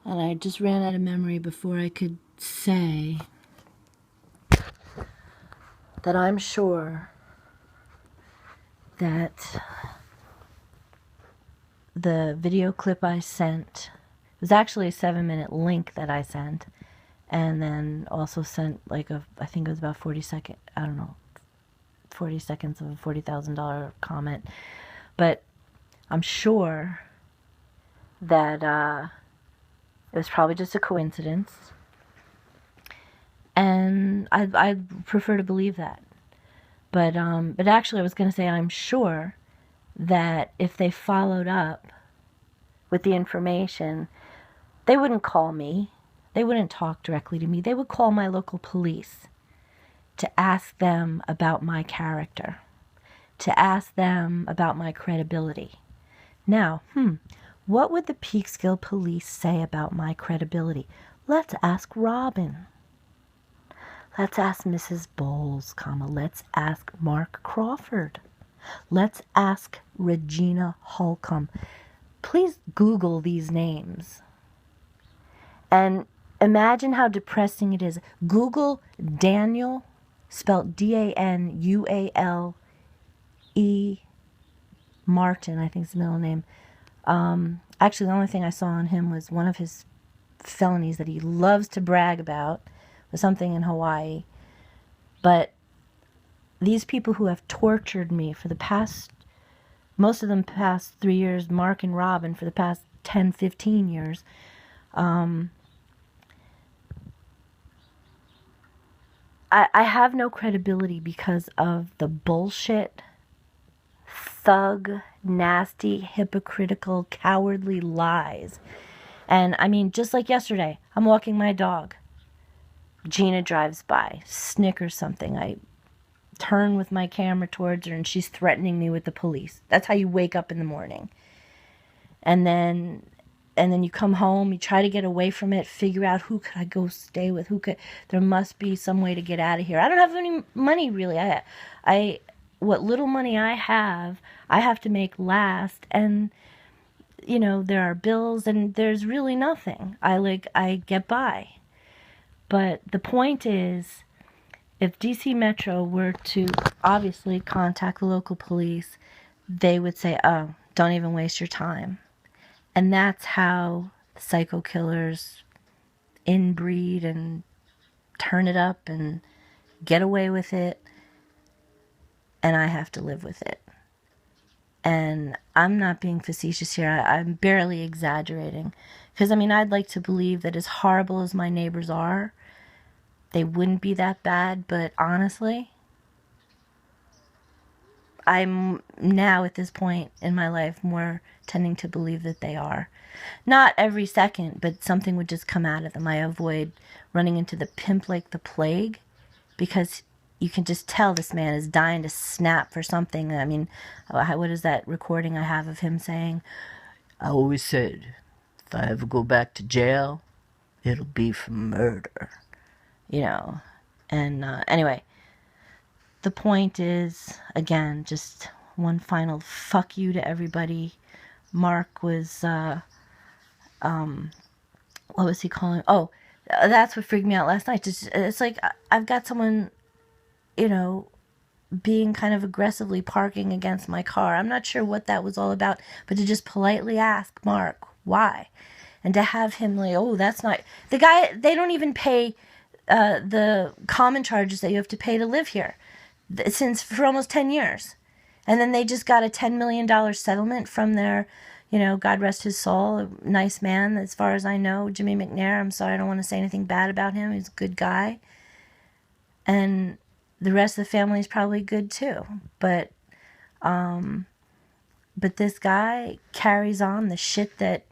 And I just ran out of memory before I could say that I'm sure that the video clip I sent, it was actually a 7-minute link that I sent, and then also sent I think it was about 40 seconds of a $40,000 comment. But I'm sure that it was probably just a coincidence, and I prefer to believe that. But actually, I was going to say I'm sure that if they followed up with the information, they wouldn't call me. They wouldn't talk directly to me. They would call my local police to ask them about my character, to ask them about my credibility. Now, what would the Peekskill police say about my credibility? Let's ask Robin. Let's ask Mrs. Bowles, let's ask Mark Crawford. Let's ask Regina Holcomb. Please Google these names. And imagine how depressing it is. Google Daniel, spelled Danuale Martin, I think is the middle name. Actually, the only thing I saw on him was one of his felonies that he loves to brag about, was something in Hawaii. But these people who have tortured me for the past, most of them past 3 years, Mark and Robin for the past 10, 15 years, I have no credibility because of the bullshit, thug, nasty, hypocritical, cowardly lies. And I mean, just like yesterday, I'm walking my dog. Gina drives by, snickers something. I turn with my camera towards her and she's threatening me with the police. That's how you wake up in the morning. And then you come home, you try to get away from it, figure out who could I go stay with, there must be some way to get out of here. I don't have any money really. What little money I have to make last, and there are bills and there's really nothing. I get by. But the point is, if DC Metro were to obviously contact the local police, they would say, oh, don't even waste your time. And that's how psycho killers inbreed and turn it up and get away with it. And I have to live with it. And I'm not being facetious here. I'm barely exaggerating. Because, I'd like to believe that as horrible as my neighbors are, they wouldn't be that bad. But honestly, I'm now at this point in my life more tending to believe that they are. Not every second, but something would just come out of them. I avoid running into the pimp like the plague, because you can just tell this man is dying to snap for something. What is that recording I have of him saying? I always said, if I ever go back to jail, it'll be for murder. And anyway, the point is, again, just one final fuck you to everybody. Mark was, what was he calling? Oh, that's what freaked me out last night. It's like I've got someone, being kind of aggressively parking against my car. I'm not sure what that was all about, but to just politely ask Mark why, and to have him like, oh, that's not the guy. They don't even pay the common charges that you have to pay to live here for almost 10 years. And then they just got a $10 million settlement from their, God rest his soul, a nice man as far as I know, Jimmy McNair. I'm sorry, I don't want to say anything bad about him. He's a good guy. And the rest of the family is probably good too. But this guy carries on the shit that,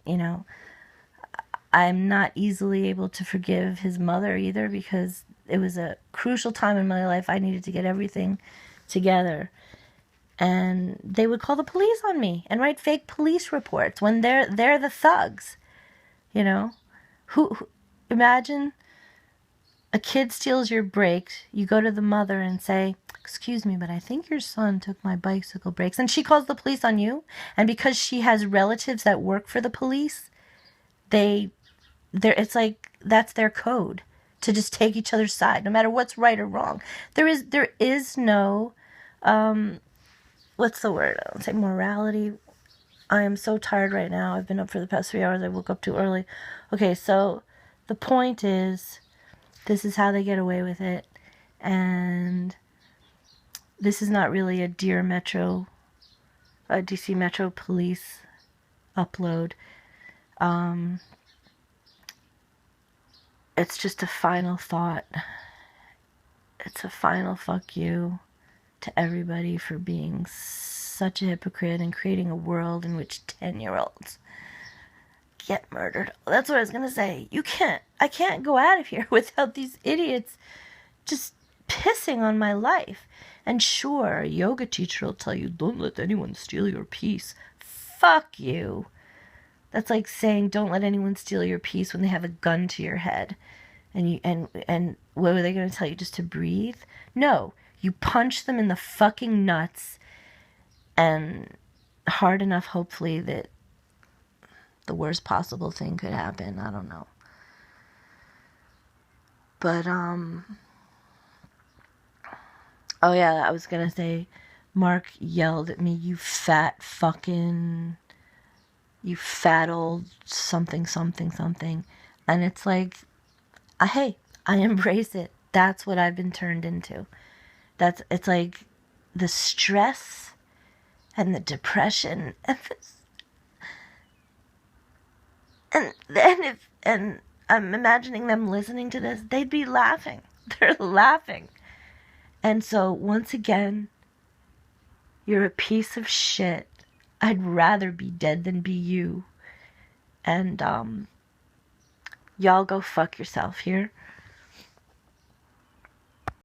I'm not easily able to forgive his mother either, because it was a crucial time in my life. I needed to get everything together. And they would call the police on me and write fake police reports when they're the thugs. Who imagine a kid steals your brakes, you go to the mother and say, excuse me, but I think your son took my bicycle brakes. And she calls the police on you. And because she has relatives that work for the police, they it's like that's their code to just take each other's side, no matter what's right or wrong. There is no, what's the word? I don't say morality. I am so tired right now. I've been up for the past 3 hours. I woke up too early. Okay, so the point is, this is how they get away with it, and this is not really a Dear Metro, a DC Metro Police upload. It's just a final thought. It's a final fuck you to everybody for being such a hypocrite and creating a world in which 10-year-olds get murdered. That's what I was gonna say. I can't go out of here without these idiots just pissing on my life. And sure, a yoga teacher will tell you, don't let anyone steal your peace. Fuck you. That's like saying don't let anyone steal your peace when they have a gun to your head. And what are they going to tell you? Just to breathe? No. You punch them in the fucking nuts, and hard enough, hopefully, that the worst possible thing could happen. I don't know. But, oh yeah, I was going to say, Mark yelled at me, you fat old something, something, something. And it's like, hey, I embrace it. That's what I've been turned into. It's like the stress and the depression and I'm imagining them listening to this, they'd be laughing. They're laughing. And so once again, you're a piece of shit. I'd rather be dead than be you. And y'all go fuck yourself here.